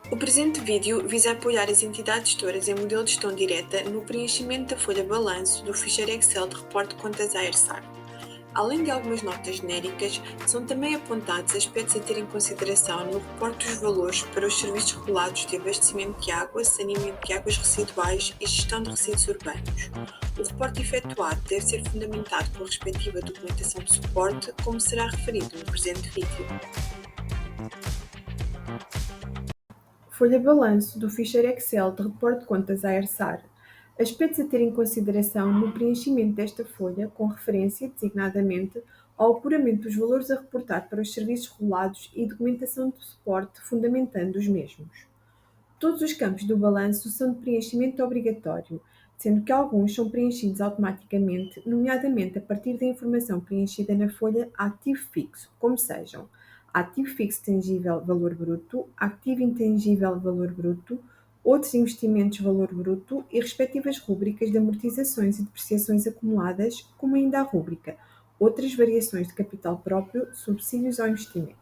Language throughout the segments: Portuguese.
O presente vídeo visa apoiar as entidades gestoras em modelo de gestão direta no preenchimento da folha balanço do ficheiro Excel de reporte de contas AERSAR. Além de algumas notas genéricas, são também apontados aspectos a ter em consideração no reporte dos valores para os serviços regulados de abastecimento de água, saneamento de águas residuais e gestão de resíduos urbanos. O reporte efetuado deve ser fundamentado com a respectiva documentação de suporte, como será referido no presente vídeo. Folha balanço do ficheiro Excel de reporte de contas AERSAR. Aspectos a ter em consideração no preenchimento desta folha, com referência, designadamente, ao apuramento dos valores a reportar para os serviços regulados e documentação de suporte fundamentando os mesmos. Todos os campos do balanço são de preenchimento obrigatório, sendo que alguns são preenchidos automaticamente, nomeadamente a partir da informação preenchida na folha ativo fixo, como sejam ativo fixo tangível valor bruto, ativo intangível valor bruto, outros investimentos valor bruto e respectivas rúbricas de amortizações e depreciações acumuladas, como ainda a rúbrica outras variações de capital próprio, subsídios ao investimento.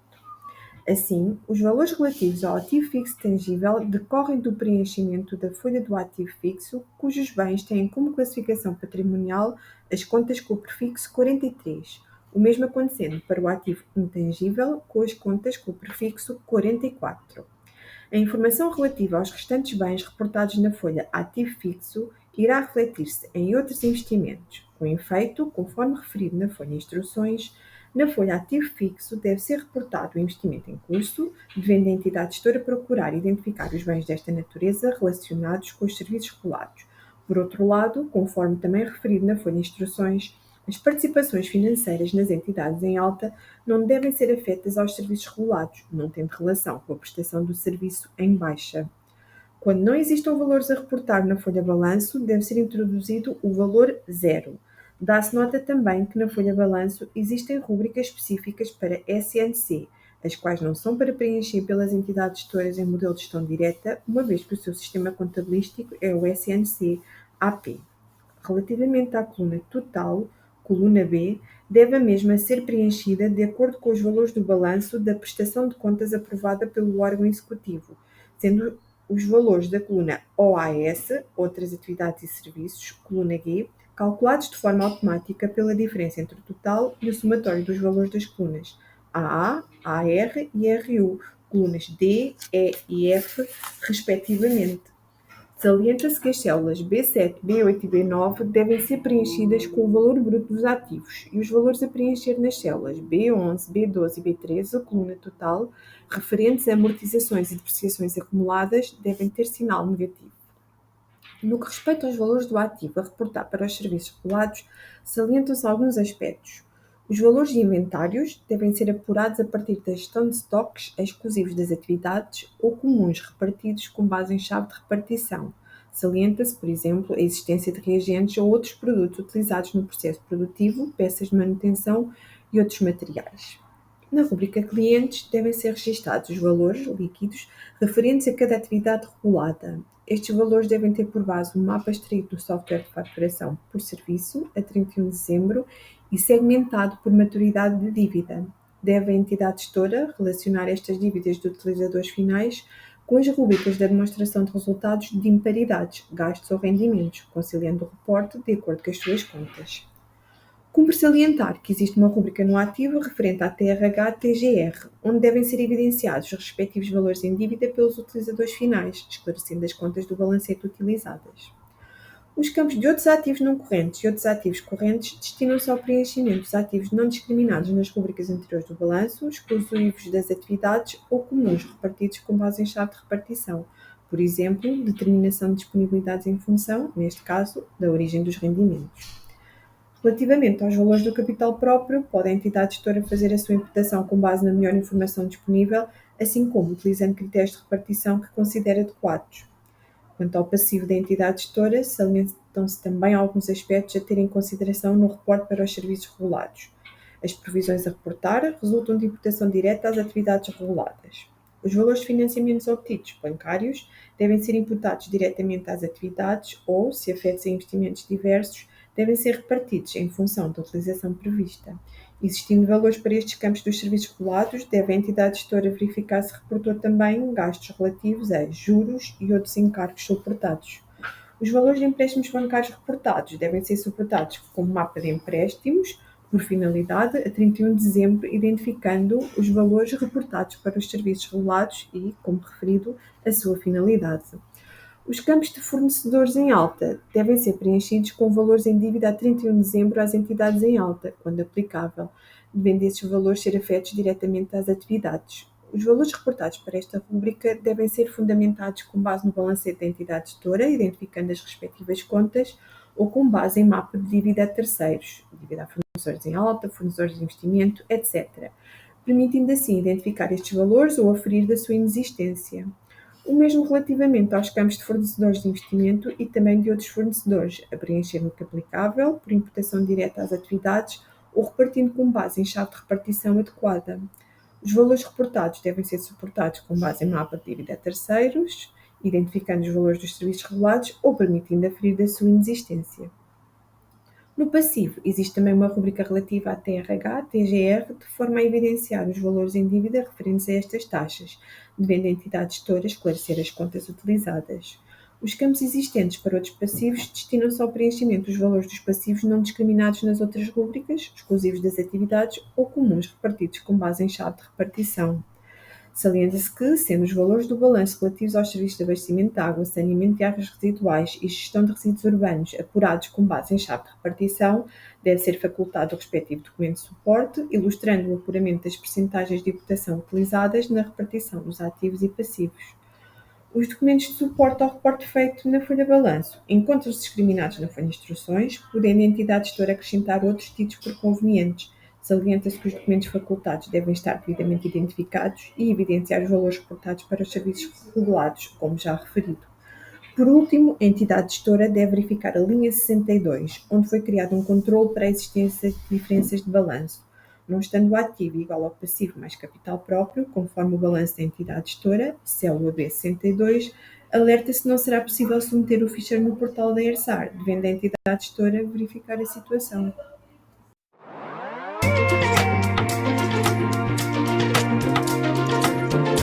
Assim, os valores relativos ao ativo fixo tangível decorrem do preenchimento da folha do ativo fixo, cujos bens têm como classificação patrimonial as contas com o prefixo 43, o mesmo acontecendo para o ativo intangível com as contas com o prefixo 44. A informação relativa aos restantes bens reportados na folha ativo fixo irá refletir-se em outros investimentos. Com efeito, conforme referido na folha Instruções, na folha ativo fixo deve ser reportado o investimento em curso, devendo a entidade gestora procurar identificar os bens desta natureza relacionados com os serviços regulados. Por outro lado, conforme também referido na folha Instruções, as participações financeiras nas entidades em alta não devem ser afetas aos serviços regulados, não tendo relação com a prestação do serviço em baixa. Quando não existam valores a reportar na folha balanço, deve ser introduzido o valor zero. Dá-se nota também que na folha balanço existem rúbricas específicas para SNC, as quais não são para preencher pelas entidades gestoras em modelo de gestão direta, uma vez que o seu sistema contabilístico é o SNC AP. Relativamente à coluna total, coluna B, deve a mesma ser preenchida de acordo com os valores do balanço da prestação de contas aprovada pelo órgão executivo, sendo os valores da coluna OAS, outras atividades e serviços, coluna G, calculados de forma automática pela diferença entre o total e o somatório dos valores das colunas AA, AR e RU, colunas D, E e F, respectivamente. Salienta-se que as células B7, B8 e B9 devem ser preenchidas com o valor bruto dos ativos e os valores a preencher nas células B11, B12 e B13, a coluna total, referentes a amortizações e depreciações acumuladas, devem ter sinal negativo. No que respeita aos valores do ativo a reportar para os serviços regulados, salientam-se alguns aspectos. Os valores de inventários devem ser apurados a partir da gestão de estoques exclusivos das atividades ou comuns repartidos com base em chave de repartição. Salienta-se, por exemplo, a existência de reagentes ou outros produtos utilizados no processo produtivo, peças de manutenção e outros materiais. Na rubrica Clientes, devem ser registados os valores líquidos referentes a cada atividade regulada. Estes valores devem ter por base um mapa extraído do software de faturação por serviço a 31 de dezembro e segmentado por maturidade de dívida. Deve a entidade gestora relacionar estas dívidas de utilizadores finais com as rubricas da demonstração de resultados de imparidades, gastos ou rendimentos, conciliando o reporte de acordo com as suas contas. Cumpre salientar que existe uma rúbrica no ativo referente à TRH-TGR, onde devem ser evidenciados os respectivos valores em dívida pelos utilizadores finais, esclarecendo as contas do balancete utilizadas. Os campos de outros ativos não correntes e outros ativos correntes destinam-se ao preenchimento dos ativos não discriminados nas rubricas anteriores do balanço, exclusivos das atividades ou comuns repartidos com base em chave de repartição, por exemplo, determinação de disponibilidades em função, neste caso, da origem dos rendimentos. Relativamente aos valores do capital próprio, pode a entidade gestora fazer a sua imputação com base na melhor informação disponível, assim como utilizando critérios de repartição que considere adequados. Quanto ao passivo da entidade gestora, salientam-se também alguns aspectos a ter em consideração no reporte para os serviços regulados. As provisões a reportar resultam de imputação direta às atividades reguladas. Os valores de financiamentos obtidos bancários devem ser imputados diretamente às atividades ou, se afetos a investimentos diversos, devem ser repartidos em função da utilização prevista. Existindo valores para estes campos dos serviços regulados, deve a entidade gestora verificar se reportou também gastos relativos a juros e outros encargos suportados. Os valores de empréstimos bancários reportados devem ser suportados como mapa de empréstimos, por finalidade, a 31 de dezembro, identificando os valores reportados para os serviços regulados e, como referido, a sua finalidade. Os campos de fornecedores em alta devem ser preenchidos com valores em dívida a 31 de dezembro às entidades em alta, quando aplicável, devendo esses valores ser afetos diretamente às atividades. Os valores reportados para esta rúbrica devem ser fundamentados com base no balancete da entidade gestora, identificando as respectivas contas, ou com base em mapa de dívida a terceiros, dívida a fornecedores em alta, fornecedores de investimento, etc., permitindo assim identificar estes valores ou aferir da sua inexistência. O mesmo relativamente aos campos de fornecedores de investimento e também de outros fornecedores, a preencher no que aplicável, por imputação direta às atividades ou repartindo com base em chave de repartição adequada. Os valores reportados devem ser suportados com base em mapa de dívida a terceiros, identificando os valores dos serviços regulados ou permitindo aferir da sua inexistência. No passivo, existe também uma rubrica relativa à TRH, TGR, de forma a evidenciar os valores em dívida referentes a estas taxas, devendo a entidade gestora esclarecer as contas utilizadas. Os campos existentes para outros passivos destinam-se ao preenchimento dos valores dos passivos não discriminados nas outras rubricas, exclusivos das atividades ou comuns repartidos com base em chave de repartição. Salienta-se que, sendo os valores do balanço relativos aos serviços de abastecimento de água, saneamento de águas residuais e gestão de resíduos urbanos apurados com base em chave de repartição, deve ser facultado o respectivo documento de suporte, ilustrando o apuramento das percentagens de imputação utilizadas na repartição dos ativos e passivos. Os documentos de suporte ao reporte feito na folha balanço encontram-se discriminados na folha de instruções, podendo a entidade gestora acrescentar outros títulos por convenientes. Salienta-se que os documentos facultados devem estar devidamente identificados e evidenciar os valores reportados para os serviços regulados, como já referido. Por último, a entidade gestora deve verificar a linha 62, onde foi criado um controle para a existência de diferenças de balanço. Não estando o ativo igual ao passivo mais capital próprio, conforme o balanço da entidade gestora, CELU-AB 62, alerta-se que não será possível submeter o ficheiro no portal da ERSAR, devendo a entidade gestora verificar a situação.